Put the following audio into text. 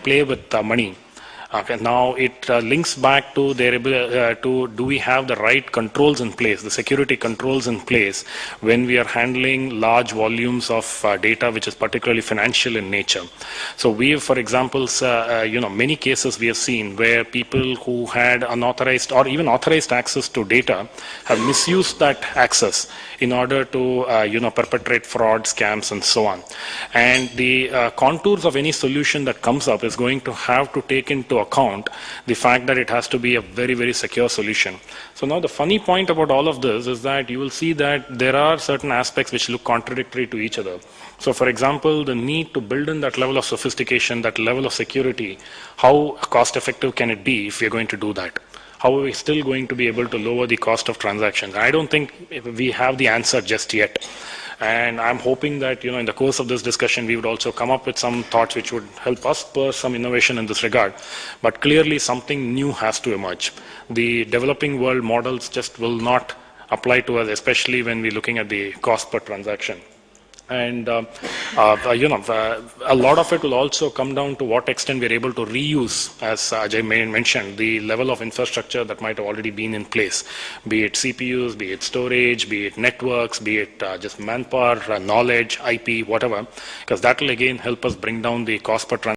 play with money. Okay, now it links back to their ability to do we have the right controls in place, the security controls in place when we are handling large volumes of data which is particularly financial in nature. So we have, for example, many cases we have seen where people who had unauthorized or even authorized access to data have misused that access in order to perpetrate fraud, scams, and so on. And the contours of any solution that comes up is going to have to take into account the fact that it has to be a very, very secure solution. So now the funny point about all of this is that you will see that there are certain aspects which look contradictory to each other. So for example, the need to build in that level of sophistication, that level of security, how cost effective can it be if we're going to do that? How are we still going to be able to lower the cost of transactions? I don't think we have the answer just yet. And I'm hoping that, in the course of this discussion, we would also come up with some thoughts which would help us spur some innovation in this regard. But clearly, something new has to emerge. The developing world models just will not apply to us, especially when we're looking at the cost per transaction. And, a lot of it will also come down to what extent we're able to reuse, as Ajay mentioned, the level of infrastructure that might have already been in place, be it CPUs, be it storage, be it networks, be it just manpower, knowledge, IP, whatever, because that will again help us bring down the cost per transaction.